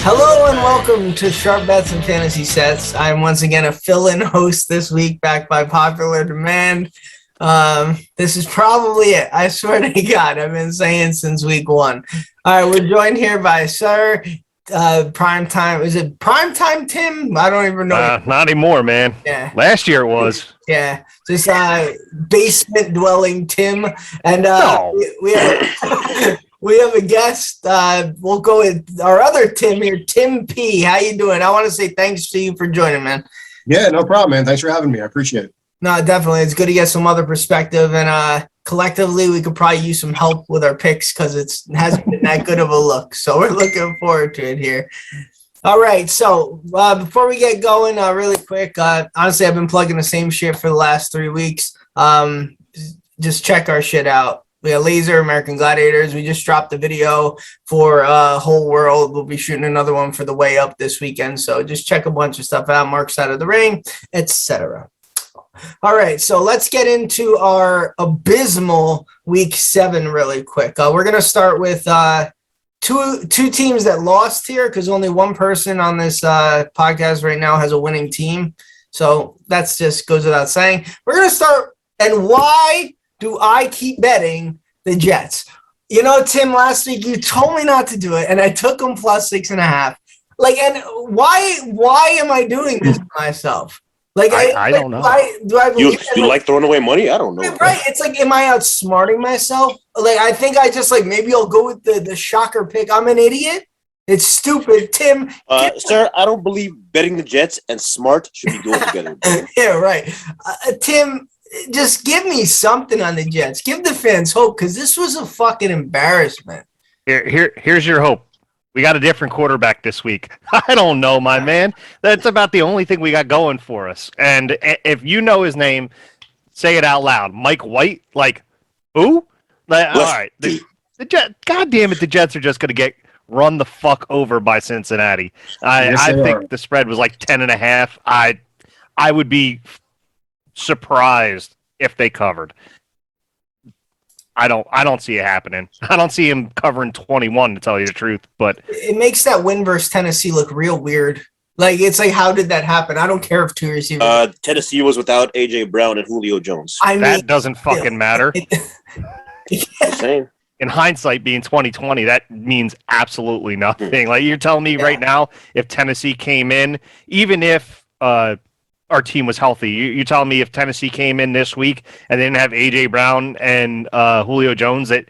Hello and welcome to Sharp Bets and Fantasy Sets. I'm once again a fill-in host this week, backed by popular demand. This is probably it. I swear to God, I've been saying since week one. All right, we're joined here by Sir Primetime. Is it Primetime Tim? I don't even know. Not anymore, man. Yeah. Last year it was. Yeah. Just basement dwelling Tim. And we have a guest. We'll go with our other Tim here, Tim P. How you doing? I want to say thanks to you for joining, man. Yeah, no problem, man. Thanks for having me. I appreciate it. No, definitely. It's good to get some other perspective. And collectively, we could probably use some help with our picks because it hasn't been that good of a look. So we're looking forward to it here. All right. So before we get going, really quick, honestly, I've been plugging the same shit for the last 3 weeks. Just check our shit out. We have Laser, American Gladiators. We just dropped the video for Whole World. We'll be shooting another one for the Way Up this weekend. So just check a bunch of stuff out. Mark's Side of the Ring, etc. All right. So let's get into our abysmal week 7 really quick. We're going to start with two teams that lost here because only one person on this podcast right now has a winning team. So that's just goes without saying. We're going to start. And why do I keep betting the Jets? You know, Tim, last week you told me not to do it, and I took them plus 6.5. And why am I doing this to myself? I don't know. You like throwing away money? I don't know. Right. It's like, am I outsmarting myself? I think I just maybe I'll go with the shocker pick. I'm an idiot. It's stupid, Tim. Sir, I don't believe betting the Jets and smart should be going together. Yeah, right. Tim, just give me something on the Jets. Give the fans hope because this was a fucking embarrassment. Here's your hope. We got a different quarterback this week. I don't know, my man. That's about the only thing we got going for us. And if you know his name, say it out loud. Mike White? Who? All right. The Jets, God damn it, the Jets are just going to get run the fuck over by Cincinnati. I think the spread was 10.5. I would be surprised if they covered. I don't see it happening. I don't see him covering 21 to tell you the truth, but it makes that win versus Tennessee look real weird. How did that happen? I don't care if two receivers. Tennessee was without AJ Brown and Julio Jones. That doesn't fucking matter. Just saying. In hindsight, being 2020, that means absolutely nothing. You're telling me right now, if Tennessee came in, even if our team was healthy. You telling me if Tennessee came in this week and didn't have A.J. Brown and Julio Jones that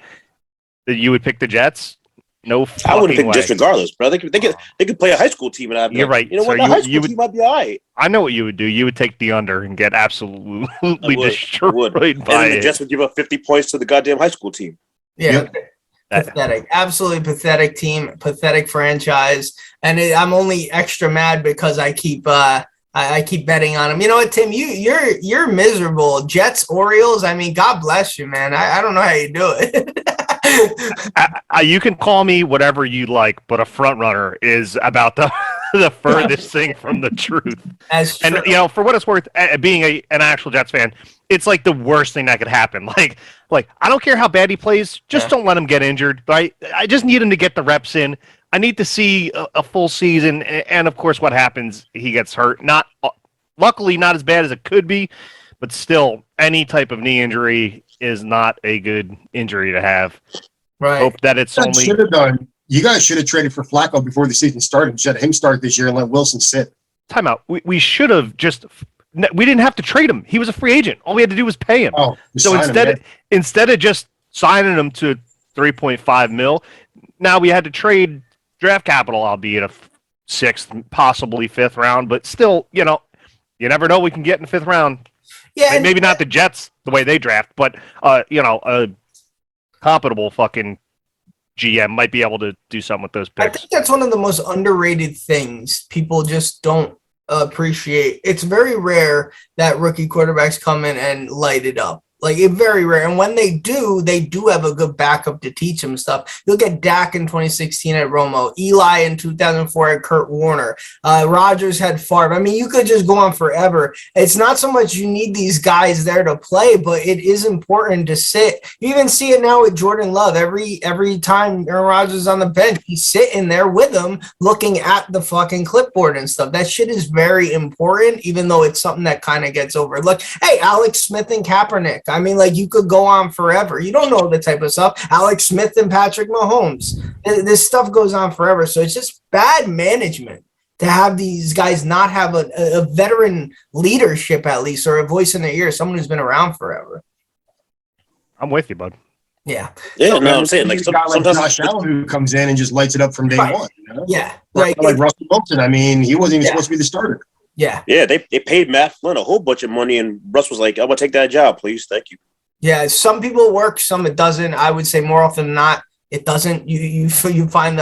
you would pick the Jets? No fucking way. I wouldn't pick just regardless, bro. They could play a high school team and I'd be You're right. You know what? The high school team might be all right. I know what you would do. You would take the under and get absolutely destroyed by and the Jets would give up 50 points to the goddamn high school team. Yeah. Pathetic. Absolutely pathetic team. Pathetic franchise. And I'm only extra mad because I keep betting on them. You know what, Tim? You're miserable. Jets, Orioles. I mean, God bless you, man. I don't know how you do it. You can call me whatever you like, but a front runner is about the furthest thing from the truth. That's true. And for what it's worth, being an actual Jets fan, it's the worst thing that could happen. I don't care how bad he plays, just don't let him get injured. Right? I just need him to get the reps in. I need to see a full season, and of course, what happens? He gets hurt. Luckily, not as bad as it could be, but still, any type of knee injury is not a good injury to have. Right. Hope that it's only. Should have done. You guys should have traded for Flacco before the season started. Should have him start this year and let Wilson sit. Timeout. We should have just. We didn't have to trade him. He was a free agent. All we had to do was pay him. So instead of just signing him to $3.5 million, now we had to trade draft capital, albeit a 6th, possibly 5th round, but still, you never know what we can get in the 5th round. Yeah, maybe not the Jets the way they draft, but a compatible fucking GM might be able to do something with those picks. I think that's one of the most underrated things people just don't appreciate. It's very rare that rookie quarterbacks come in and light it up. Like, it's very rare. And when they do have a good backup to teach them stuff. You'll get Dak in 2016 at Romo, Eli in 2004 at Kurt Warner, Rodgers had Favre. I mean, you could just go on forever. It's not so much you need these guys there to play, but it is important to sit. You even see it now with Jordan Love. Every time Aaron Rodgers is on the bench, he's sitting there with them looking at the fucking clipboard and stuff. That shit is very important, even though it's something that kind of gets overlooked. Hey, Alex Smith and Kaepernick. I mean, like, you could go on forever. You don't know the type of stuff. Alex Smith and Patrick Mahomes. This stuff goes on forever. So it's just bad management to have these guys not have a veteran leadership, at least, or a voice in their ear, someone who's been around forever. I'm with you, bud. Yeah. Yeah, no, I'm saying, like, sometimes Josh Allen, who comes in and just lights it up from day one. You know? Yeah. Like Russell Wilson. I mean, he wasn't even supposed to be the starter. Yeah. Yeah, they paid Matt Flynn a whole bunch of money, and Russ was like, I'm going to take that job, please. Thank you. Yeah, some people it works, some it doesn't. I would say more often than not, it doesn't. You find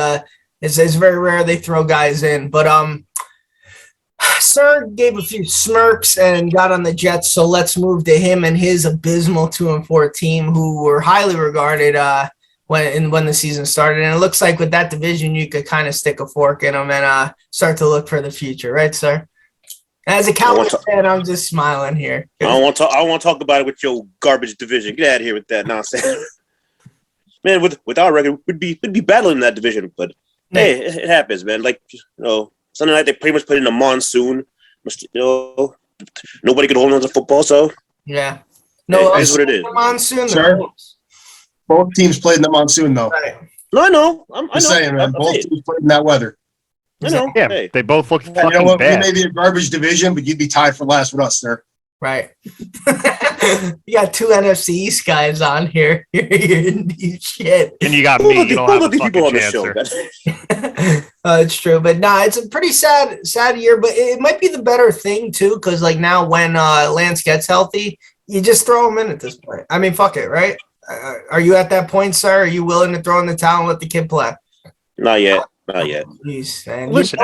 it's very rare they throw guys in. But Sir gave a few smirks and got on the Jets, so let's move to him and his abysmal 2-4 team, who were highly regarded when the season started. And it looks like with that division, you could kind of stick a fork in them and start to look for the future, right, sir? As a Cowboys fan, I'm just smiling here. I don't want to talk about it with your garbage division. Get out of here with that nonsense. Man, with our record, we'd be battling that division, but hey, it happens, man. Like, you know, Sunday night they pretty much put in a monsoon. You know, nobody could hold on to football, so yeah, no, that's what it is. Monsoon, Sure. Both teams played in the monsoon, though. right. No, I know. I know. Just saying, man. Both teams played in that weather. I know. Yeah, Hey. they both looked You fucking know what? bad. We may be a garbage division, but you'd be tied for last with us, sir. Right. You got two NFC East guys on here. Shit. And you got Who me. are You don't have a the people fucking on the chance, show? sir. It's true, but nah, it's a pretty sad year. But it might be the better thing too, because like now when Lance gets healthy, you just throw him in at this point. I mean, fuck it, right? Are you at that point, sir? Are you willing to throw in the towel and let the kid play? Not yet. Not yet. Jeez, man. Listen,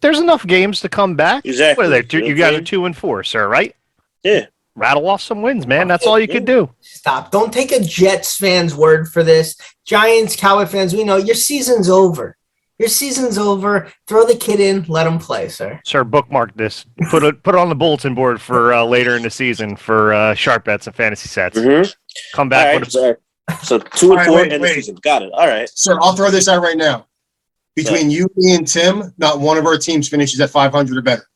there's enough games to come back. Exactly. What are they? You guys are 2-4, sir, right? Yeah. Rattle off some wins, man. That's all you could do. Stop. Don't take a Jets fan's word for this. Giants, Cowboy fans, we know your season's over. Your season's over. Throw the kid in. Let him play, sir. Sir, bookmark this. Put it on the bulletin board for later in the season for sharp bets and fantasy sets. Mm-hmm. Come back All with right, so 2-4 wait, in the wait. season. Got it. All right. Sir, I'll throw this out right now. Between you, me, and Tim, not one of our teams finishes at 500 or better.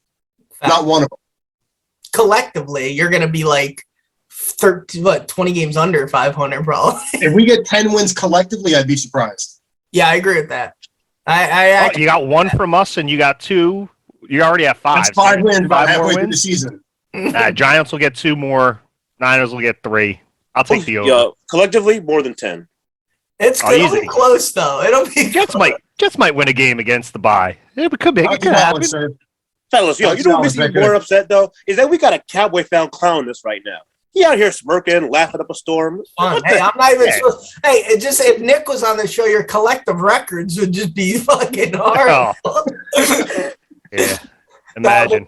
Not one of them. Collectively, you're going to be like 20 games under 500, probably. If we get 10 wins collectively, I'd be surprised. Yeah, I agree with that. I Oh, actually, you got one from us, and you got two. You already have five. That's 5 wins about Five more halfway through the wins? season. Giants will get 2 more. Niners will get 3. I'll take the over. Yeah, collectively, more than 10. it's Oh, it'll easy. be close though. It'll be Jets might win a game against the bye. It could be. I'll It do could that one, happen. sir. Fellas, you know what makes me more upset, though? Is that we got a Cowboy fan clown this right now. He out here smirking, laughing up a storm. fun. Hey, I'm not even sure. Hey, it just if Nick was on the show, your collective records would just be fucking hard. Oh. Yeah. Imagine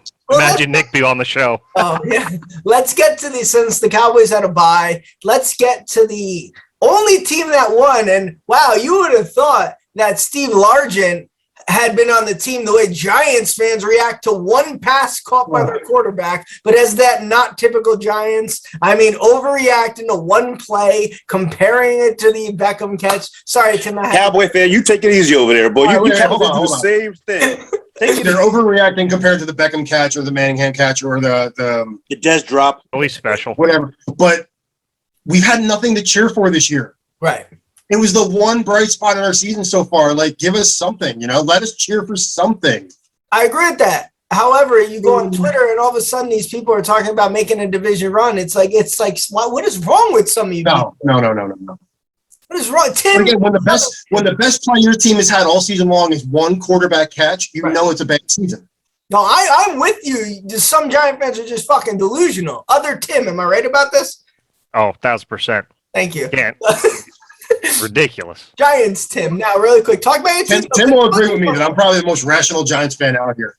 Nick be on the show. Oh yeah. Let's get to since the Cowboys had a bye. Let's get to the only team that won. And wow, you would have thought that Steve Largent had been on the team the way Giants fans react to one pass caught by their quarterback. But as that not typical Giants, I mean, overreacting to one play, comparing it to the Beckham catch. Sorry, Tim. Cowboy fan, you take it easy over there, boy. You wait, can't hold do on, the hold on. same thing. Take it They're overreacting compared to the Beckham catch or the Manningham catch or the The Des drop. Always special. whatever. But we've had nothing to cheer for this year. Right. It was the one bright spot in our season so far. Like, give us something, let us cheer for something. I agree with that. However, you go on Twitter and all of a sudden these people are talking about making a division run. It's like what is wrong with some of you? No. What is wrong, But Tim? again, when the best play your team has had all season long is one quarterback catch, you Right. know it's a bad season. No, I'm with you. Just some Giant fans are just fucking delusional. Other Tim, am I right about this? Oh, 1,000%. Thank you. Can't. Ridiculous. Giants, Tim. Now, really quick, talk about your team. Tim will agree with me that I'm probably the most rational Giants fan out here.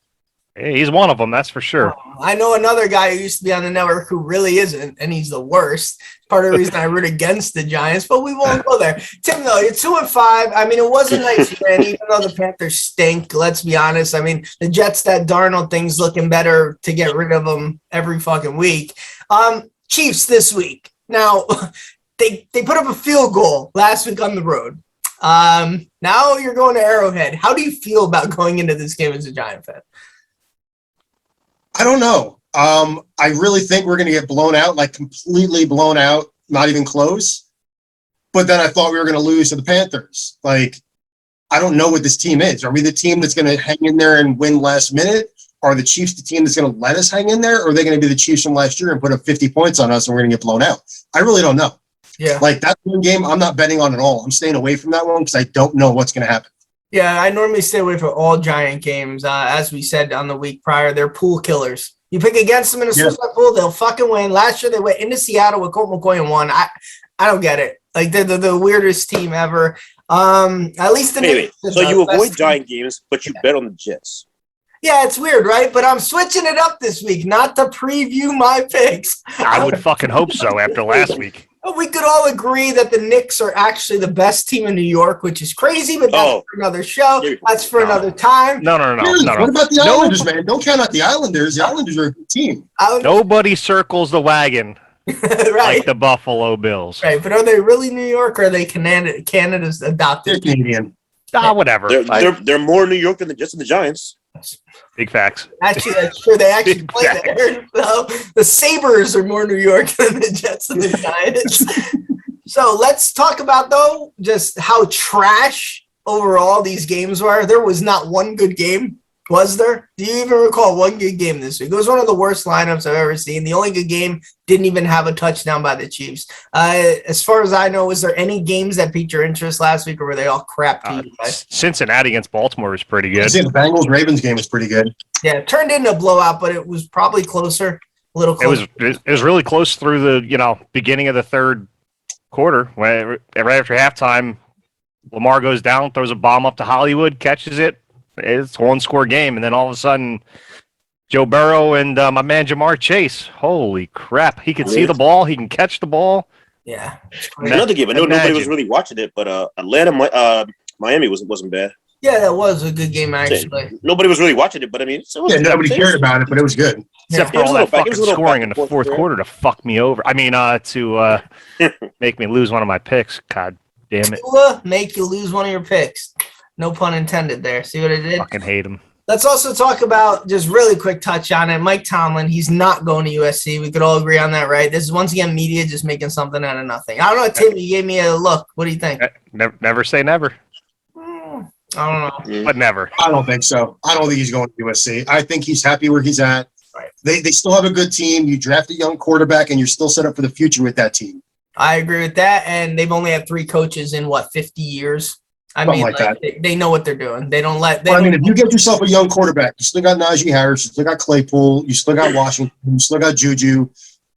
Hey, he's one of them, that's for sure. I know another guy who used to be on the network who really isn't, and he's the worst. Part of the reason I root against the Giants, but we won't go there. Tim, though, you're 2-5. I mean, it was a nice win, even though the Panthers stink. Let's be honest. I mean, the Jets, that Darnold thing's looking better to get rid of them every fucking week. Chiefs this week. Now, they put up a field goal last week on the road. Now you're going to Arrowhead. How do you feel about going into this game as a Giant fan? I don't know. I really think we're going to get blown out, like completely blown out, not even close. But then I thought we were going to lose to the Panthers. Like, I don't know what this team is. Are we the team that's going to hang in there and win last minute? Are the Chiefs the team that's going to let us hang in there? Or are they going to be the Chiefs from last year and put up 50 points on us and we're going to get blown out? I really don't know. Yeah. Like, that one game, I'm not betting on at all. I'm staying away from that one because I don't know what's going to happen. Yeah, I normally stay away from all Giant games. As we said on the week prior, they're pool killers. You pick against them in a suicide pool, they'll fucking win. Last year, they went into Seattle with Colt McCoy and won. I don't get it. Like, they're the weirdest team ever. At least the Wait. So you avoid Giant games, but you bet on the Jets. Yeah, it's weird, right? But I'm switching it up this week, not to preview my picks. I would fucking hope so after last week. We could all agree that the Knicks are actually the best team in New York, which is crazy, but that's for another show. That's for another time. No. What about the Islanders, man? Don't count out the Islanders. The Islanders are a good team. Nobody circles the wagon right. like the Buffalo Bills. Right, but are they really New York, or are they Canada's adopted? They're Canadian. Whatever. They're more New York than the Giants. Big facts. Actually, that's true. They actually play there. So the Sabres are more New York than the Jets and the Giants. So let's talk about, though, just how trash overall these games were. There was not one good game, was there? Do you even recall one good game this week? It was one of the worst lineups I've ever seen. The only good game didn't even have a touchdown by the Chiefs. As far as I know, was there any games that piqued your interest last week, or were they all crap to you guys? Cincinnati against Baltimore was pretty good. The Bengals-Ravens game was pretty good. Yeah, it turned into a blowout, but it was probably closer, a little closer. It was really close through the beginning of the third quarter. Right after halftime, Lamar goes down, throws a bomb up to Hollywood, catches it. It's a one-score game, and then all of a sudden, Joe Burrow and my man Jamar Chase. Holy crap! He can see the ball. He can catch the ball. Yeah. Another game. I know nobody was really watching it, but Atlanta, Miami wasn't bad. Yeah, that was a good game, actually. Nobody was really watching it, but I mean, nobody cared about it, but it was good. Except for all that fucking scoring in the fourth quarter to fuck me over. I mean, to make me lose one of my picks. God damn it! Make you lose one of your picks. No pun intended there. See what I did? Fucking hate him. Let's also talk about, just really quick touch on it, Mike Tomlin. He's not going to USC. We could all agree on that, right? This is, once again, media just making something out of nothing. I don't know, Tim, you gave me a look. What do you think? Never say never. I don't know. But never. I don't think so. I don't think he's going to USC. I think he's happy where he's at. Right. They still have a good team. You draft a young quarterback, and you're still set up for the future with that team. I agree with that, and they've only had 3 coaches in, 50 years? They know what they're doing. They don't let. If you get yourself a young quarterback, you still got Najee Harris, you still got Claypool, you still got Washington, you still got Juju,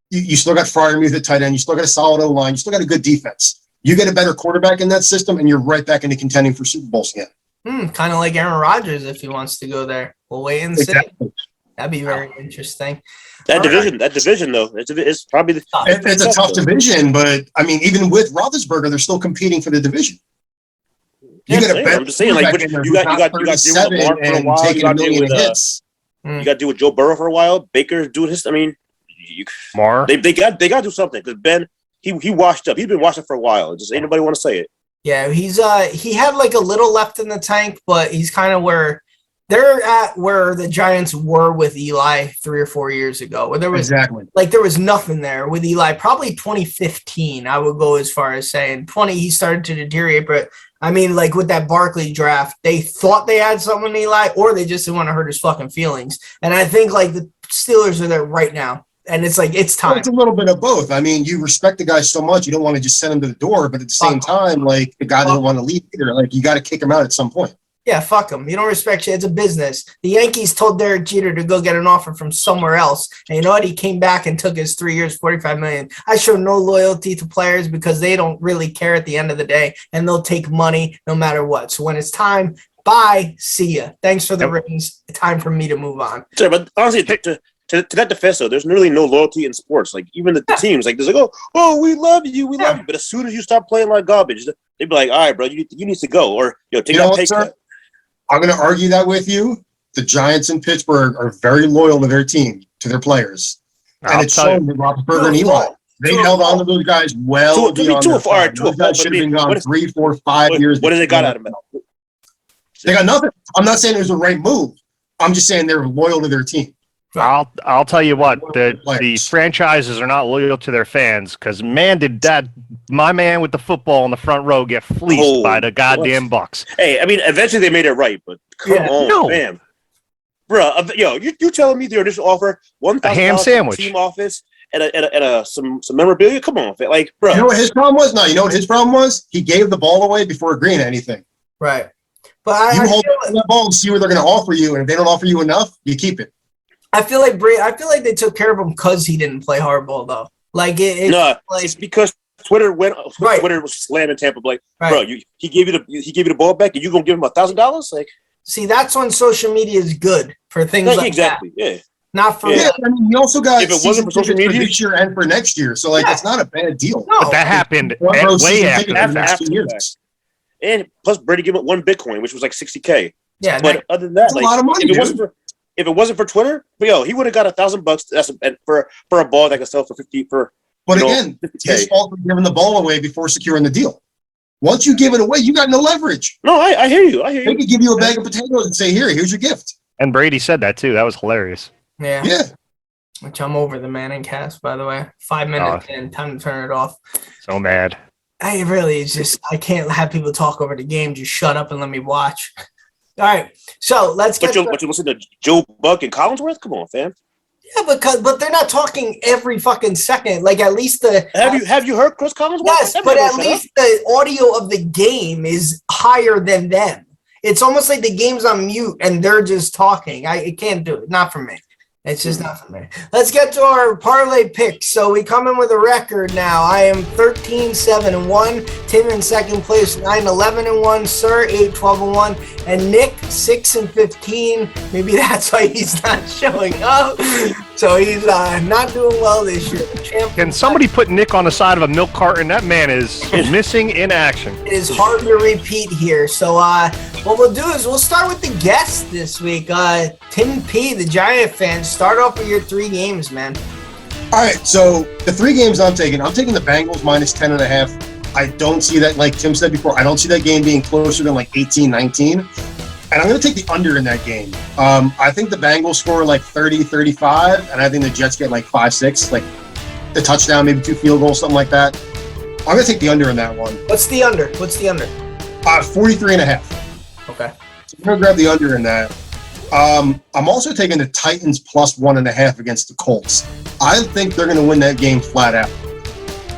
you still got Freiermuth at tight end, you still got a solid O-line, you still got a good defense. You get a better quarterback in that system, and you're right back into contending for Super Bowls again. Kind of like Aaron Rodgers if he wants to go there. We'll wait and see. Exactly. That'd be very interesting. That division though, it's probably it's a tough division, but I mean, even with Roethlisberger, they're still competing for the division. I'm just saying, like, you got to deal with Lamar for a while. You got to deal with Joe Burrow for a while. Baker's doing his. I mean, they got to do something, because Ben he washed up. He's been washed up for a while. Just ain't nobody want to say it. Yeah, he had like a little left in the tank, but he's kind of where they're at, where the Giants were with Eli 3 or 4 years ago, where there was there was nothing there with Eli. Probably 2015, I would go as far as saying 20. He started to deteriorate, but I mean, like with that Barkley draft, they thought they had someone in Eli, or they just didn't want to hurt his fucking feelings. And I think like the Steelers are there right now. And it's like, it's time. Well, it's a little bit of both. I mean, you respect the guy so much, you don't want to just send him to the door, but at the same time, like, the guy doesn't want to leave either. Like, you got to kick him out at some point. Yeah, fuck him. You don't respect shit. It's a business. The Yankees told Derek Jeter to go get an offer from somewhere else. And you know what? He came back and took his 3 years, $45 million. I show no loyalty to players because they don't really care at the end of the day, and they'll take money no matter what. So when it's time, Bye. See ya. Thanks for the rings. Time for me to move on. Sure, but honestly, to that defense, though, there's really no loyalty in sports. Like, even the teams, like, there's like, oh, we love you. But as soon as you start playing like garbage, they'd be like, all right, bro, you need to go. Or, take that pay cut. I'm going to argue that with you. The Giants in Pittsburgh are very loyal to their team, to their players. And it's shown with Roethlisberger and Eli. They held on to those guys well beyond their time. Those guys should have been gone 3, 4, 5 years. What did they got out of it? They got nothing. I'm not saying it was the right move. I'm just saying they're loyal to their team. I'll tell you what, the franchises are not loyal to their fans because, man, did my man with the football in the front row get fleeced by the goddamn Bucks. Hey, I mean, eventually they made it right, but come on, man. Bro, you telling me their initial offer, $1,000 ham sandwich, team office, and some memorabilia? Come on, like, bro. You know what his problem was? No, you know what his problem was? He gave the ball away before agreeing to anything. Right. But you hold that ball and see what they're going to offer you, and if they don't offer you enough, you keep it. I feel like they took care of him because he didn't play hardball though. Like it's because Twitter was slamming Tampa. Like, bro, he gave you the ball back, and you gonna give him $1,000? Like, see, that's when social media is good for things like exactly. that. Yeah. Not for I mean, you also got if it wasn't for social media this year and for next year, so it's not a bad deal. No. But that happened way after the next 2 years. And plus, Brady gave him 1 Bitcoin, which was like $60K. Yeah, but other than that, a lot of money. If it wasn't for Twitter, he would have got $1,000. That's for a ball that could sell for 50 for. But again, it's his fault for giving the ball away before securing the deal. Once you give it away, you got no leverage. No, I hear you. They could give you a bag of potatoes and say, here's your gift. And Brady said that too. That was hilarious. Yeah. Yeah. Which I'm over the Manning cast, by the way. 5 minutes in, time to turn it off. So mad. I can't have people talk over the game. Just shut up and let me watch. All right, so let's get. But you listen to Joe Buck and Collinsworth? Come on, fam. Yeah, but they're not talking every fucking second. Like at least have you heard Chris Collinsworth? Yes, but at least the audio of the game is higher than them. It's almost like the game's on mute and they're just talking. I can't do it. Not for me. It's just not for me. Let's get to our parlay picks. So we come in with a record now. I am 13-7-1. Tim in second place, 9-11-1. Sir, 8-12-1. And Nick, 6-15. Maybe that's why he's not showing up. So he's not doing well this year. Can somebody put Nick on the side of a milk carton? That man is missing in action. It is hard to repeat here. So what we'll do is we'll start with the guest this week. Tim P., the Giant fan. Start off with your 3 games, man. All right, so the 3 games I'm taking the Bengals minus 10.5. I don't see that, like Tim said before, I don't see that game being closer than like 18-19. And I'm going to take the under in that game. I think the Bengals score like 30-35, and I think the Jets get like 5-6, like the touchdown, maybe 2 field goals, something like that. I'm going to take the under in that one. What's the under? 43.5. Okay. So I'm going to grab the under in that. I'm also taking the Titans plus 1.5 against the Colts. I think they're going to win that game flat out.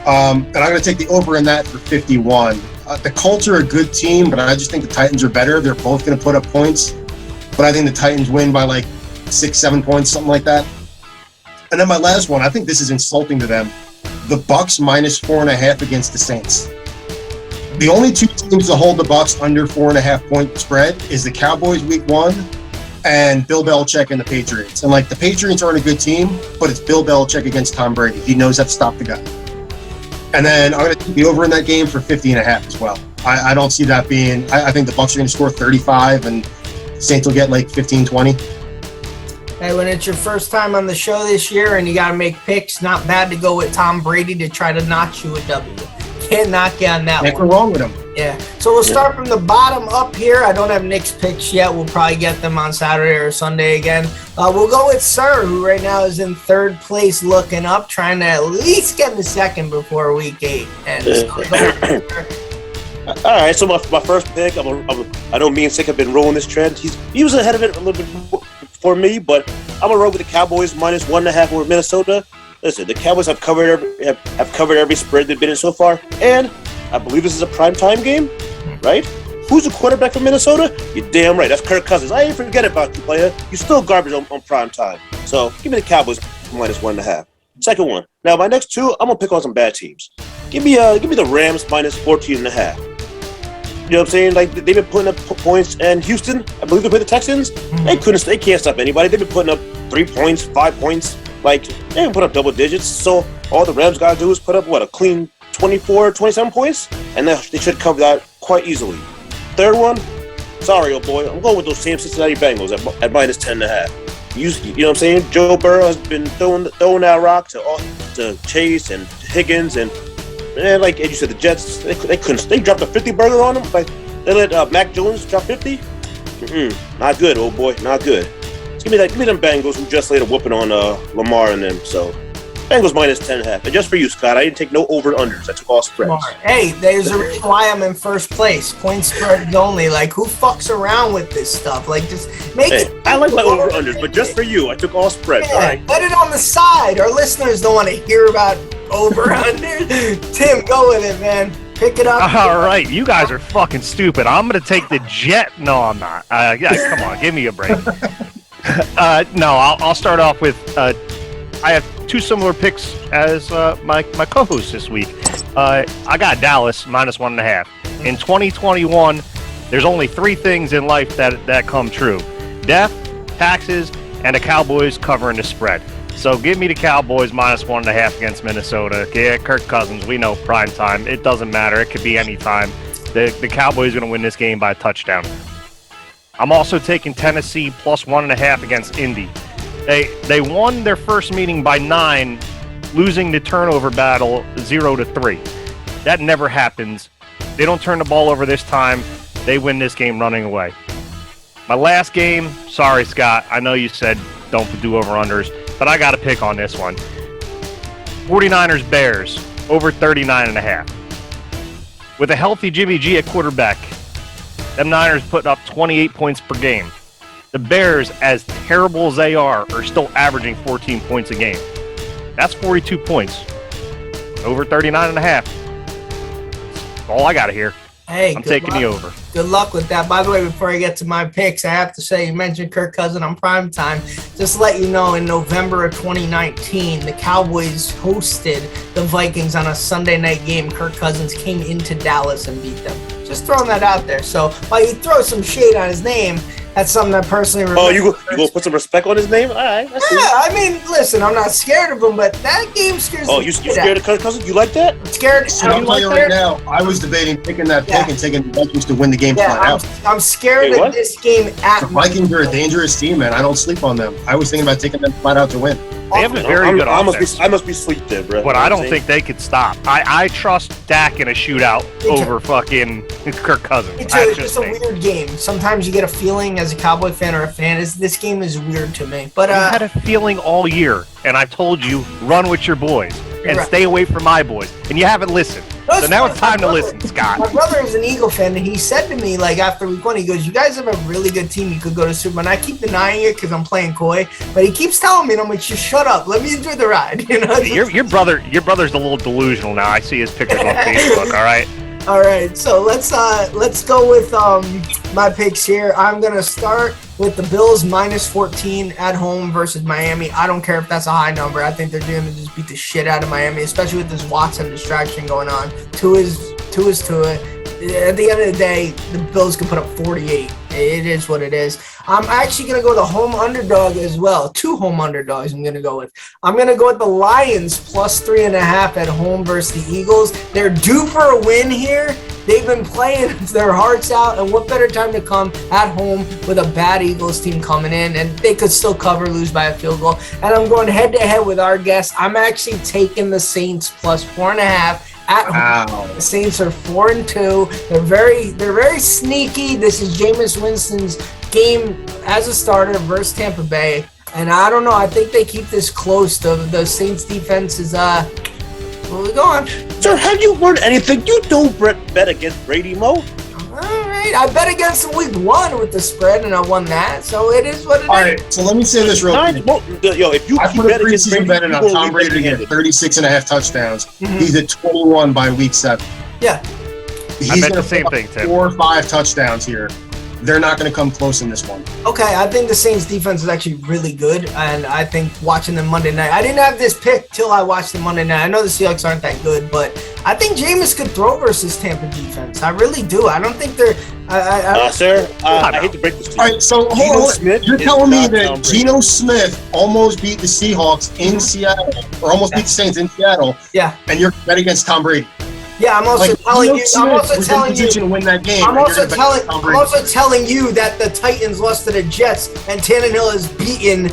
And I'm going to take the over in that for 51. The Colts are a good team, but I just think the Titans are better. They're both going to put up points. But I think the Titans win by like 6-7 points, something like that. And then my last one, I think this is insulting to them. The Bucks minus 4.5 against the Saints. The only 2 teams to hold the Bucks under 4.5 point spread is the Cowboys week 1 and Bill Belichick and the Patriots. And like the Patriots aren't a good team, but it's Bill Belichick against Tom Brady. He knows how to stop the guy. And then I'm going to take the over in that game for 50.5 as well. I don't see that being. I think the Bucks are going to score 35 and Saints will get like 15-20. Hey, when it's your first time on the show this year and you got to make picks, not bad to go with Tom Brady to try to notch you a W. Can't knock you on that one. Can't go wrong with him. Yeah. So we'll start from the bottom up here. I don't have Nick's picks yet. We'll probably get them on Saturday or Sunday again. We'll go with Sir, who right now is in 3rd place looking up, trying to at least get the 2nd before week 8. And all right, so my first pick, I know me and Sick have been rolling this trend. He was ahead of it a little bit for me, but I'm going to roll with the Cowboys minus 1.5 over Minnesota. Listen, the Cowboys have covered every spread they've been in so far, and I believe this is a primetime game, right? Who's the quarterback for Minnesota? You're damn right. That's Kirk Cousins. I ain't forget about you, player. You're still garbage on primetime. So give me the Cowboys minus 1.5. Second one. Now my next 2, I'm gonna pick on some bad teams. Give me the Rams minus 14.5. You know what I'm saying? Like, they've been putting up points, and Houston, I believe they play the Texans. They can't stop anybody. They've been putting up 3 points, 5 points. Like, they haven't put up double digits. So all the Rams got to do is put up, a clean 24, 27 points, and they should cover that quite easily. Third one, sorry, old boy. I'm going with those same Cincinnati Bengals at minus 10.5. You know what I'm saying? Joe Burrow has been throwing that rock to Chase and Higgins, and like you said, the Jets, they dropped a 50 burger on them. Like, they let Mac Jones drop 50. Not good, old boy, not good. So give me them Bengals who just laid a whooping on Lamar and them. So Bengals minus 10.5. And just for you, Scott, I didn't take no over-unders. I took all spreads. Hey, there's a reason why I'm in first place. Point spreads only. Like, who fucks around with this stuff? Like, just make it. I like my over-unders, but just for you, I took all spreads. Yeah, all right? Let it on the side. Our listeners don't want to hear about over-unders. Tim, go with it, man. Pick it up. All right, you guys are fucking stupid. I'm going to take the Jet. No, I'm not. Yeah, come on, give me a break. No, I'll start off with I have 2 similar picks as my co-host this week. I got Dallas minus 1.5. In 2021, there's only 3 things in life that come true: death, taxes, and the Cowboys covering the spread. So give me the Cowboys minus 1.5 against Minnesota. Yeah, Kirk Cousins, we know prime time. It doesn't matter. It could be any time. The Cowboys are going to win this game by a touchdown. I'm also taking Tennessee plus 1.5 against Indy. They won their first meeting by 9, losing the turnover battle 0-3. That never happens. They don't turn the ball over this time. They win this game running away. My last game, sorry, Scott. I know you said don't do over-unders, but I got to pick on this one. 49ers Bears over 39.5. With a healthy Jimmy G at quarterback, them Niners putting up 28 points per game. The Bears, as terrible as they are still averaging 14 points a game. That's 42 points. Over 39.5. That's all I got to hear. Hey, I'm taking the over. Good luck with that. By the way, before I get to my picks, I have to say, you mentioned Kirk Cousins on primetime. Just to let you know, in November of 2019, the Cowboys hosted the Vikings on a Sunday night game. Kirk Cousins came into Dallas and beat them. Just throwing that out there. So while you throw some shade on his name, that's something I personally remember. Oh, you go put some respect on his name? All right. I mean, listen, I'm not scared of him, but that game scares me. Oh, you scared of Kirk Cousins? You like that? I'm scared. So I'll tell you right now, I was debating picking that pick and taking the Vikings to win the game flat out. I'm scared of this game at The Vikings are a dangerous team, man. I don't sleep on them. I was thinking about taking them flat out to win. They have a very good offense. I must be asleep there, bro. But I don't think they could stop. I trust Dak in a shootout over fucking Kirk Cousins. It's just a weird game. Sometimes you get a feeling as a Cowboy fan or a fan, this game is weird to me. But I had a feeling all year, and I've told you, run with your boys and stay away from my boys. And you haven't listened. So now it's time to listen, Scott. My brother is an Eagle fan, and he said to me, like, after week 1, he goes, you guys have a really good team. You could go to Super Bowl. And I keep denying it because I'm playing coy. But he keeps telling me, and I'm like, just shut up. Let me enjoy the ride. You know? Your brother's a little delusional now. I see his pictures on Facebook, all right? All right, so let's go with my picks here. I'm gonna start with the Bills minus 14 at home versus Miami. I don't care if that's a high number. I think they're going to just beat the shit out of Miami, especially with this Watson distraction going on. Two is Tua. At the end of the day, the Bills can put up 48. It is what it is. I'm actually going to go the home underdog as well. 2 home underdogs I'm going to go with. I'm going to go with the Lions plus 3.5 at home versus the Eagles. They're due for a win here. They've been playing their hearts out, and what better time to come at home with a bad Eagles team coming in, and they could still lose by a field goal. And I'm going head-to-head with our guest. I'm actually taking the Saints plus 4.5 at home. Wow. The Saints are 4-2. They're very sneaky. This is Jameis Winston's game as a starter versus Tampa Bay. And I don't know. I think they keep this close. The Saints defense is go on. Sir, have you learned anything? You don't bet against Brady, Mo. All right. I bet against him week 1 with the spread, and I won that. So it is what it is. All right. So let me say this real quick. If you I put a preseason bet in on Tom Brady to get 36.5 touchdowns. Mm-hmm. He's at 21 by week 7. Yeah. He's I bet the same thing, Tim. 4 or 5 touchdowns here. they're not going to come close in this one. Okay, I think the Saints defense is actually really good, and I think watching them Monday night, I didn't have this pick till I watched them Monday night. I know the Seahawks aren't that good, but I think Jameis could throw versus Tampa defense. I really do. I don't think they're. Sir, I hate to break this to you. All right, so hold on. You're telling me that Geno Smith almost beat the Seahawks in Seattle, or almost beat the Saints in Seattle. Yeah. And you're betting against Tom Brady. Yeah, I'm also telling you. I'm also telling you to win that game. I'm also telling you that the Titans lost to the Jets, and Tannehill has beaten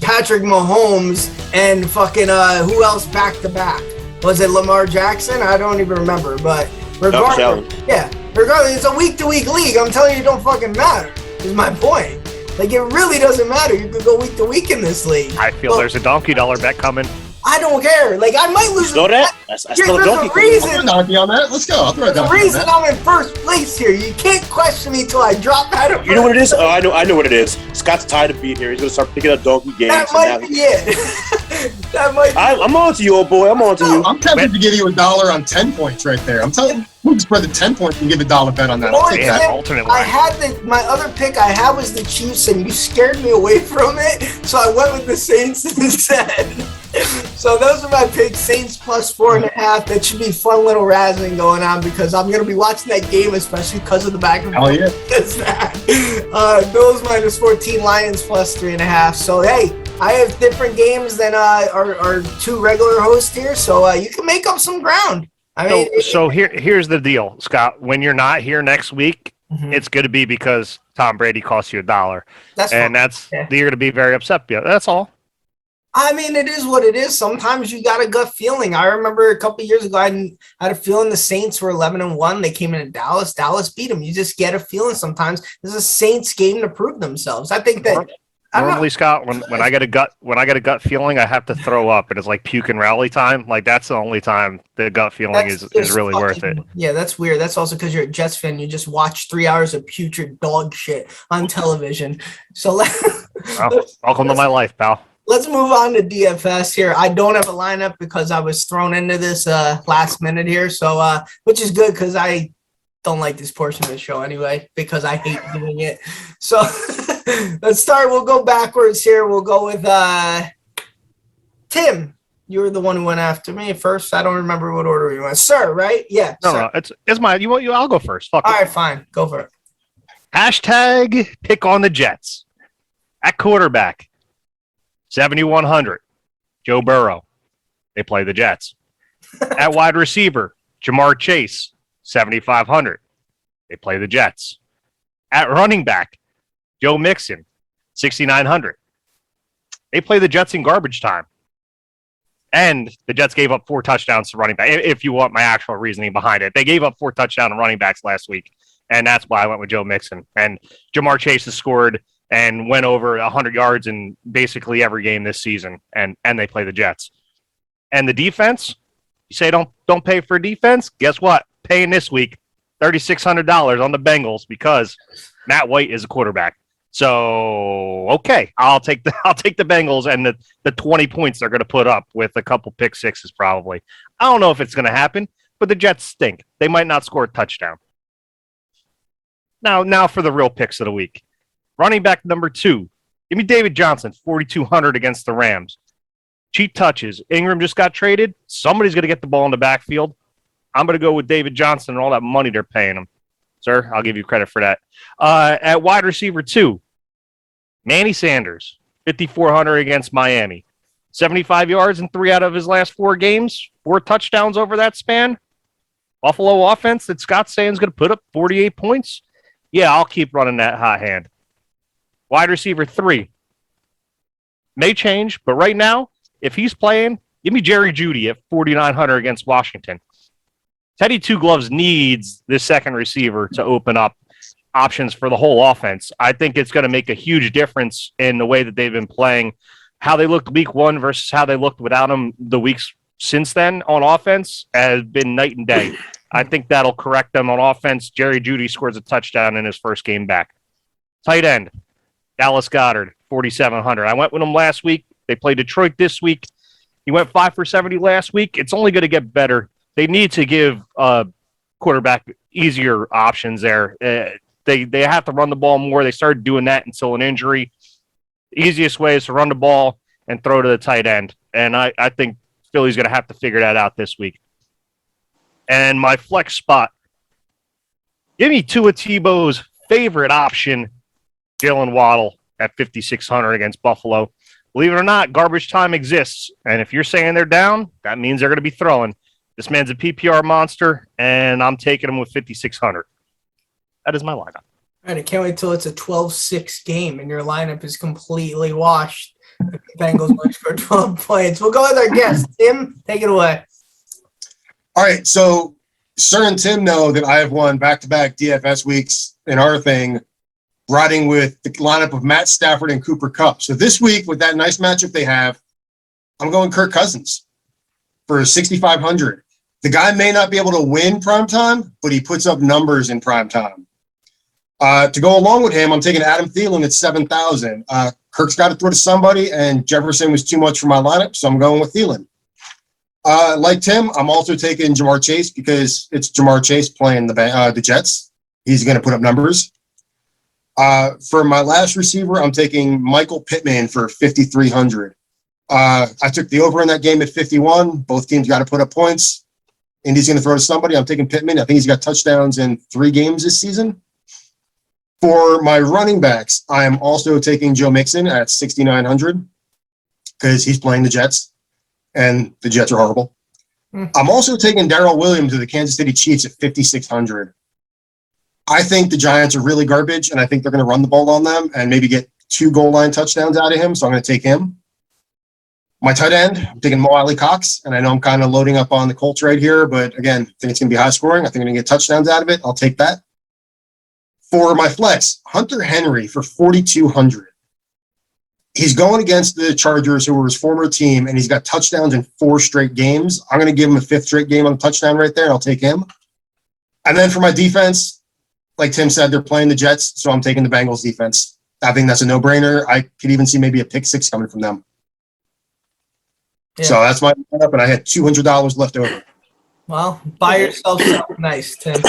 Patrick Mahomes and fucking who else back to back? Was it Lamar Jackson? I don't even remember. But regardless, it's a week to week league. I'm telling you, it don't fucking matter. Is my point. Like, it really doesn't matter. You could go week to week in this league. I feel there's a donkey dollar bet coming. I don't care. Like, I might lose. Know that? I still a donkey. I'll throw a donkey on that. Let's go. I'll throw a donkey on that. The reason I'm in first place here. You can't question me till I drop out of. You know what it is? Oh, I know what it is. Scott's tired of being here. He's gonna start picking up donkey games. That might be it. That might. I'm on to you, old boy. I'm on to you. I'm tempted to give you $1 on 10 points right there. I'm telling you, we'll spread the 10 points and give $1 bet on that. I'll take that. Alternate I line. had my other pick I had was the Chiefs, and you scared me away from it, so I went with the Saints instead. So those are my picks. Saints plus 4.5. That should be fun little razzling going on because I'm going to be watching that game, especially because of the back and forth. Hell yeah. Bills minus 14, Lions plus 3.5. So, hey, I have different games than our two regular hosts here, so you can make up some ground. I mean, here's the deal, Scott. When you're not here next week, it's going to be because Tom Brady cost you $1. You're going to be very upset. Yeah, that's all. I mean, it is what it is. Sometimes you got a gut feeling. I remember a couple of years ago, I had a feeling the Saints were 11-1. They came into Dallas. Dallas beat them. You just get a feeling sometimes. There's a Saints game to prove themselves. I think that normally, Scott, when I get a gut feeling, I have to throw up, and it's like puke and rally time. Like that's the only time the gut feeling is really worth it. Yeah, that's weird. That's also because you're a Jets fan. You just watch 3 hours of putrid dog shit on television. So welcome to my life, pal. Let's move on to DFS here. I don't have a lineup because I was thrown into this last minute here, so which is good because I don't like this portion of the show anyway because I hate doing it. So let's start. We'll go backwards here. We'll go with Tim. You were the one who went after me first. I don't remember what order you went. Sir, right? Yeah. No, it's mine. I'll go first. Fuck All it. right, fine. Go for it. Hashtag pick on the Jets. At quarterback, 7,100, Joe Burrow. They play the Jets. At wide receiver, Jamar Chase, 7,500. They play the Jets. At running back, Joe Mixon, 6,900. They play the Jets in garbage time. And the Jets gave up 4 touchdowns to running back. If you want my actual reasoning behind it, they gave up 4 touchdowns to running backs last week. And that's why I went with Joe Mixon. And Jamar Chase has scored and went over 100 yards in basically every game this season, and they play the Jets. And the defense, you say don't pay for defense? Guess what? Paying this week $3,600 on the Bengals because Matt White is a quarterback. So okay, I'll take the Bengals and the 20 points they're going to put up with a couple pick sixes probably. I don't know if it's going to happen, but the Jets stink. They might not score a touchdown. Now for the real picks of the week. Running back number 2, give me David Johnson, 4,200 against the Rams. Cheap touches. Ingram just got traded. Somebody's going to get the ball in the backfield. I'm going to go with David Johnson and all that money they're paying him. Sir, I'll give you credit for that. At wide receiver 2, Manny Sanders, 5,400 against Miami. 75 yards in 3 out of his last 4 games. 4 touchdowns over that span. Buffalo offense that Scott's saying is going to put up 48 points. Yeah, I'll keep running that hot hand. Wide receiver 3. May change, but right now, if he's playing, give me Jerry Jeudy at 4,900 against Washington. Teddy Two Gloves needs this second receiver to open up options for the whole offense. I think it's going to make a huge difference in the way that they've been playing, how they looked week 1 versus how they looked without him the weeks since then on offense has been night and day. I think that'll correct them on offense. Jerry Jeudy scores a touchdown in his first game back. Tight end. Dallas Goedert, 4,700. I went with him last week. They play Detroit this week. He went 5 for 70 last week. It's only going to get better. They need to give quarterback easier options there. they have to run the ball more. They started doing that until an injury. The easiest way is to run the ball and throw to the tight end. And I think Philly's going to have to figure that out this week. And my flex spot, give me Tua Tebow's favorite option, Jalen Waddle at 5,600 against Buffalo. Believe it or not, garbage time exists. And if you're saying they're down, that means they're going to be throwing. This man's a PPR monster, and I'm taking him with 5,600. That is my lineup. All right, I can't wait till it's a 12-6 game and your lineup is completely washed. The Bengals win for 12 points. We'll go with our guest. Tim, take it away. All right, so Sir and Tim know that I have won back-to-back DFS weeks in our thing, riding with the lineup of Matt Stafford and Cooper Kupp. So this week, with that nice matchup they have, I'm going Kirk Cousins for 6,500. The guy may not be able to win primetime, but he puts up numbers in primetime. To go along with him, I'm taking Adam Thielen at 7,000. Kirk's got to throw to somebody, and Jefferson was too much for my lineup, so I'm going with Thielen. Like Tim, I'm also taking Jamar Chase because it's Jamar Chase playing the Jets. He's going to put up numbers. For my last receiver, I'm taking Michael Pittman for 5,300. I took the over in that game at 51. Both teams got to put up points. Indy's going to throw to somebody. I'm taking Pittman. I think he's got touchdowns in 3 games this season. For my running backs, I am also taking Joe Mixon at 6,900 because he's playing the Jets, and the Jets are horrible. I'm also taking Darrell Williams of the Kansas City Chiefs at 5,600. I think the Giants are really garbage, and I think they're going to run the ball on them and maybe get 2 goal line touchdowns out of him, so I'm going to take him. My tight end, I'm taking Mo Alley Cox, and I know I'm kind of loading up on the Colts right here, but again, I think it's going to be high scoring. I think I'm going to get touchdowns out of it. I'll take that. For my flex, Hunter Henry for 4,200. He's going against the Chargers, who were his former team, and he's got touchdowns in 4 straight games. I'm going to give him a 5th straight game on the touchdown right there, and I'll take him. And then for my defense, like Tim said, they're playing the Jets, so I'm taking the Bengals defense. I think that's a no-brainer. I could even see maybe a pick 6 coming from them. Yeah. So that's my lineup, and I had $200 left over. Well, buy yourself something nice, Tim.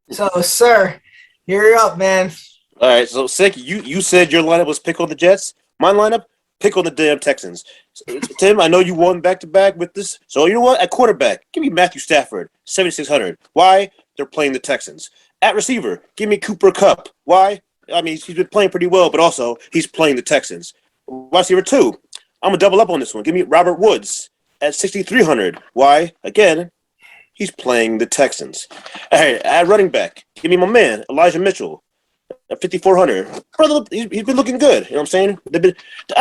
So, sir, you're up, man. All right, so Sick, you said your lineup was pick on the Jets. My lineup, pick on the damn Texans. Tim, I know you won back-to-back with this. So you know what? At quarterback, give me Matthew Stafford, 7,600. Why? They're playing the Texans. At receiver, give me Cooper Kupp. Why? I mean, he's been playing pretty well, but also he's playing the Texans. Wide receiver 2, I'm going to double up on this one. Give me Robert Woods at 6,300. Why? Again, he's playing the Texans. All right, at running back, give me my man, Elijah Mitchell at 5,400. Brother, he's been looking good. You know what I'm saying? I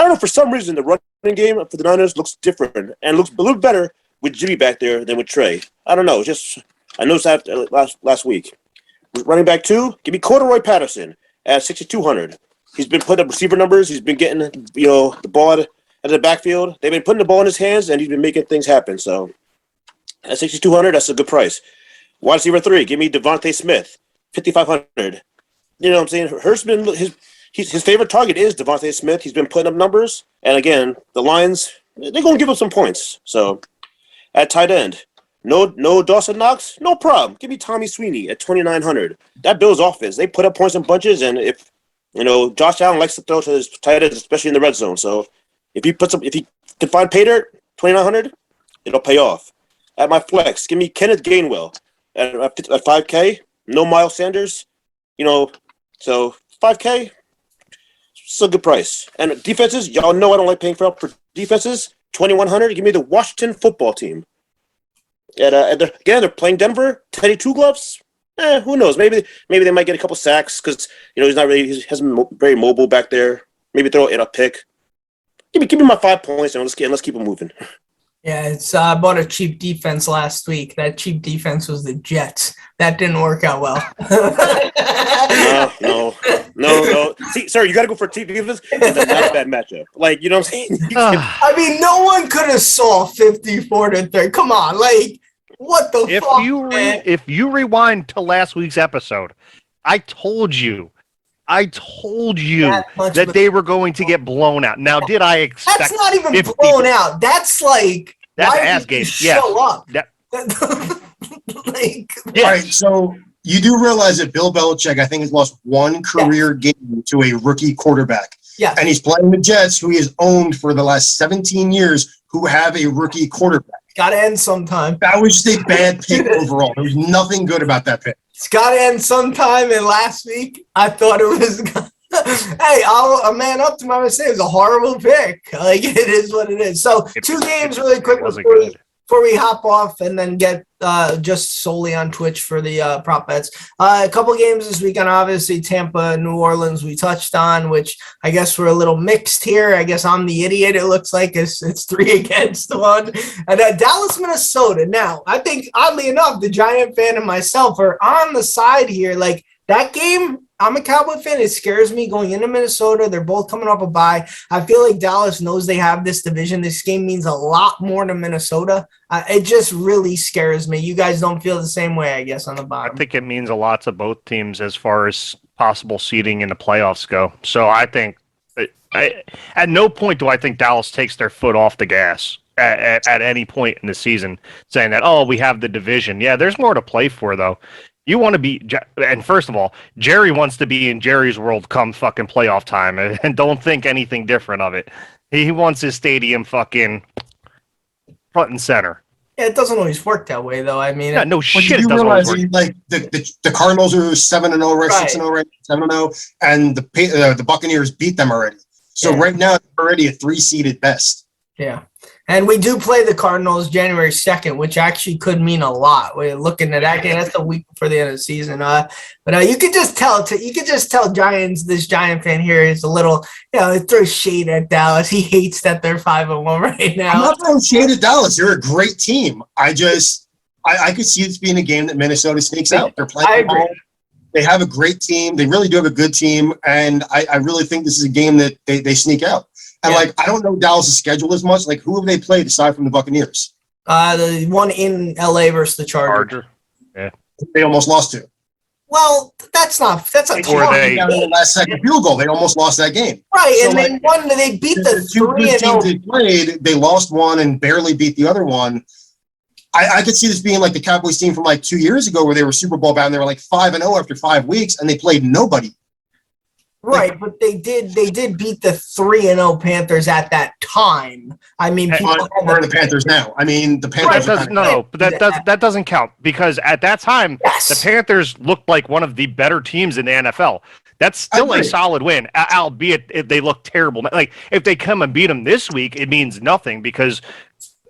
don't know, for some reason, the running game for the Niners looks different and looks a little better with Jimmy back there than with Trey. I don't know. I noticed that last week. Running back 2, give me Corduroy Patterson at 6,200. He's been putting up receiver numbers. He's been getting, the ball out of the backfield. They've been putting the ball in his hands, and he's been making things happen. So at 6,200, that's a good price. Wide receiver 3, give me Devontae Smith, 5,500. You know what I'm saying? Hurst's been his favorite target is Devontae Smith. He's been putting up numbers, and again, the Lions, they're going to give him some points. So at tight end, no Dawson Knox, no problem. Give me Tommy Sweeney at 2,900. That Bills offense, they put up points in bunches, and if Josh Allen likes to throw to his tight ends, especially in the red zone. So if he can find pay dirt, 2,900, it'll pay off. At my flex, give me Kenneth Gainwell at 5K. No Miles Sanders, so 5K, it's a good price. And defenses, y'all know I don't like paying for defenses. 2,100, give me the Washington football team. They're playing Denver. Teddy Two Gloves. Who knows? Maybe they might get a couple sacks because he hasn't been very mobile back there. Maybe throw in a pick. Give me my 5 points and let's keep it moving. Yeah, I bought a cheap defense last week. That cheap defense was the Jets. That didn't work out well. No. See, sir, you got to go for a cheap defense. That's not a bad matchup. Like, you know what I'm saying? I mean, no one could have saw 54-3. Come on, like, what the fuck, if you rewind to last week's episode, I told you that they were going to get blown out. Now, did I expect? That's not even blown out. That's like, that's ass game. Yeah. Show up. All right, so You do realize that Bill Belichick, I think, has lost one career game to a rookie quarterback. Yeah. And he's playing the Jets, who he has owned for the last 17 years, who have a rookie quarterback. Got to end sometime. That was just a bad pick overall. There was nothing good about that pick. It's got to end sometime. And last week, I thought it was hey, I'll man up to my mistake. It was a horrible pick. Like, it is what it is. So, two games really quick before we hop off and then get just solely on Twitch for the prop bets. A couple games this weekend, obviously Tampa, New Orleans we touched on, which I guess we're a little mixed here. I guess I'm the idiot. It looks like it's 3-1. And Dallas, Minnesota. Now, I think, oddly enough, the Giant fan and myself are on the side here. Like, that game, I'm a Cowboy fan. It scares me going into Minnesota. They're both coming off a bye. I feel like Dallas knows they have this division. This game means a lot more to Minnesota. It just really scares me. You guys don't feel the same way, I guess, on the bottom. I think it means a lot to both teams as far as possible seeding in the playoffs go. So I think at no point do I think Dallas takes their foot off the gas at any point in the season, saying that, oh, we have the division. Yeah, there's more to play for, though. You want to be, and first of all, Jerry wants to be in Jerry's world come fucking playoff time, and don't think anything different of it. He wants his stadium fucking front and center. Yeah, it doesn't always work that way, though. I mean, yeah, no shit. You it doesn't realize, always work. like the Cardinals are 7-0, right? 6-0, right? 7-0, and the Buccaneers beat them already. So right now, it's already a 3-seeded best. Yeah. And we do play the Cardinals January 2nd, which actually could mean a lot. We're looking at that game. That's the week before the end of the season. But you could just tell. This Giant fan here is a little, it throws shade at Dallas. He hates that they're 5-1 right now. I'm not throwing shade at Dallas. They're a great team. I could see this being a game that Minnesota sneaks out. They're playing home. They have a great team. They really do have a good team. And I really think this is a game that they sneak out. And, I don't know Dallas' schedule as much. Like, who have they played aside from the Buccaneers? The one in L.A. versus the Chargers. Yeah. They almost lost to. Well, that's a the last second field goal. They almost lost that game. Right, so and they beat the 3-0 they played. They lost one and barely beat the other one. I could see this being like the Cowboys team from 2 years ago where they were Super Bowl bound. They were 5-0 after 5 weeks, and they played nobody. Right, but they did beat the 3-0 Panthers at that time. I mean, people are the Panthers now. I mean, the Panthers. That doesn't count because at that time the Panthers looked like one of the better teams in the NFL. That's still a solid win, albeit if they look terrible. Like if they come and beat them this week, it means nothing because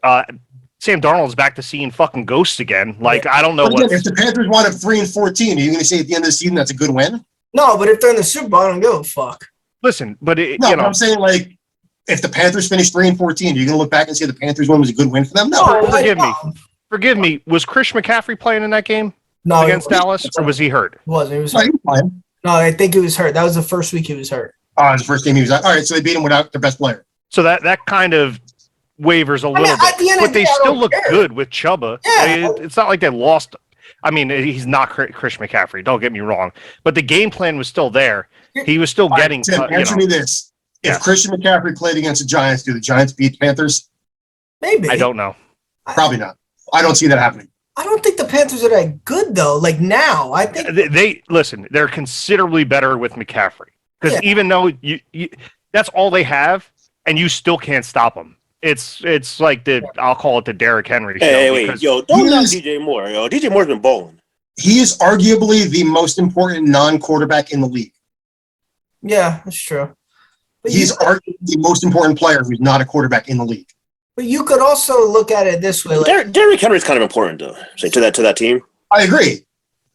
Sam Darnold's back to seeing fucking ghosts again. I don't know what. If the Panthers wind up 3-14, are you going to say at the end of the season that's a good win? No, but if they're in the Super Bowl, I don't give a fuck. Listen, but I'm saying if the Panthers finish 3-14, are you going to look back and say the Panthers win was a good win for them? No. Forgive me. Was Chris McCaffrey playing in that game? No, against Dallas, or was he hurt? He wasn't. He was hurt. No, I think he was hurt. That was the first week he was hurt. Oh, it was the first game he was out. All right, so they beat him without their best player. So that kind of wavers a little bit, but they still look good with Chuba. Yeah. It's not like they lost. I mean, he's not Chris McCaffrey. Don't get me wrong, but the game plan was still there. He was still getting. Tim, answer me this: if Christian McCaffrey played against the Giants, do the Giants beat the Panthers? Maybe. I don't know. Probably not. I don't see that happening. I don't think the Panthers are that good though. Now, I think they listen. They're considerably better with McCaffrey because even though you that's all they have, and you still can't stop them. It's like I'll call it the Derrick Henry show. Hey, wait, don't knock DJ Moore. DJ Moore's been bowling. He is arguably the most important non-quarterback in the league. Yeah, that's true. But he's arguably the most important player who's not a quarterback in the league. But you could also look at it this way. Derrick Henry's kind of important, though. Say to that team. I agree.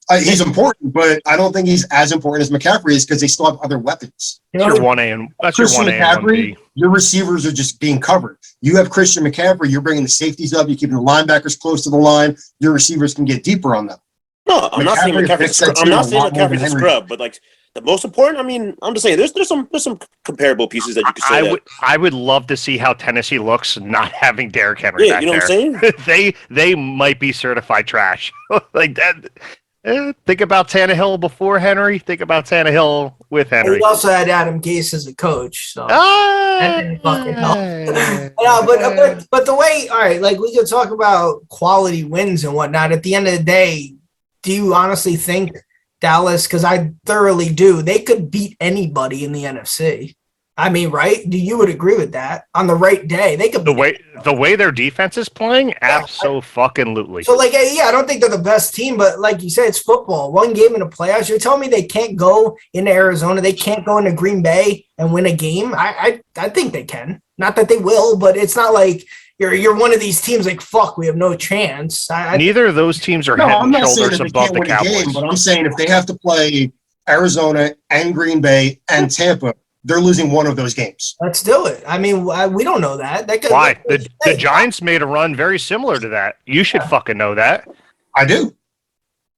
He's important, but I don't think he's as important as McCaffrey is because they still have other weapons. That's your 1A and that's your 1A and 1B. Your receivers are just being covered. You have Christian McCaffrey. You're bringing the safeties up. You're keeping the linebackers close to the line. Your receivers can get deeper on them. No, I'm not saying McCaffrey's a scrub, but the most important. I mean, I'm just saying there's some comparable pieces that you could say. I would love to see how Tennessee looks not having Derrick Henry. Yeah, you know what I'm saying? they might be certified trash like that. Think about Tannehill before Henry. Think about Tannehill with Henry. We also had Adam Gase as a coach, so that didn't fucking help. But the way, all right, we could talk about quality wins and whatnot. At the end of the day, do you honestly think Dallas, because I thoroughly do, they could beat anybody in the NFC? I mean, right? You would agree with that? On the right day, they could. The way their defense is playing, absolutely. So, like, yeah, I don't think they're the best team, but like you said, it's football. One game in the playoffs. You're telling me they can't go into Arizona, they can't go into Green Bay and win a game? I think they can. Not that they will, but it's not like you're one of these teams like, fuck, we have no chance. Neither of those teams are head and shoulders above the Cowboys. Game, but I'm saying if they have to play Arizona and Green Bay and Tampa, they're losing one of those games. Let's do it. I mean, we don't know that. Why? The Giants made a run very similar to that. You should fucking know that. I do.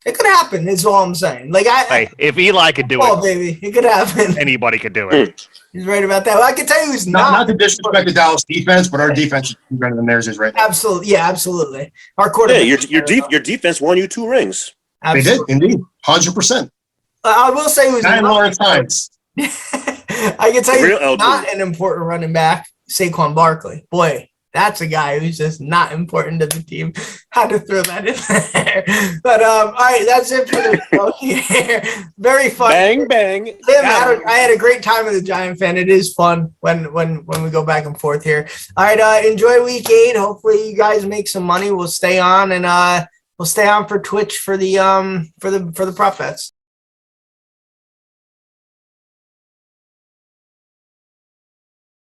It could happen, is all I'm saying. Like, hey, if Eli could do it, baby, it could happen. Anybody could do it. He's right about that. Well, I can tell you who's not to disrespect the Dallas defense, but our defense is better than theirs is right now. Absolutely. Yeah, absolutely. Our quarterback. Yeah, your defense won you 2 rings. Absolutely. They did, indeed. 100%. I will say who's not Lawrence Hines. I can tell you not an important running back, Saquon Barkley. Boy, that's a guy who's just not important to the team. Had to throw that in there. But all right, that's it for the show here. Very fun. Bang bang. Tim, I had a great time as a Giant fan. It is fun when we go back and forth here. All right, enjoy week 8. Hopefully you guys make some money. We'll stay on and we'll stay on for Twitch for the prop bets.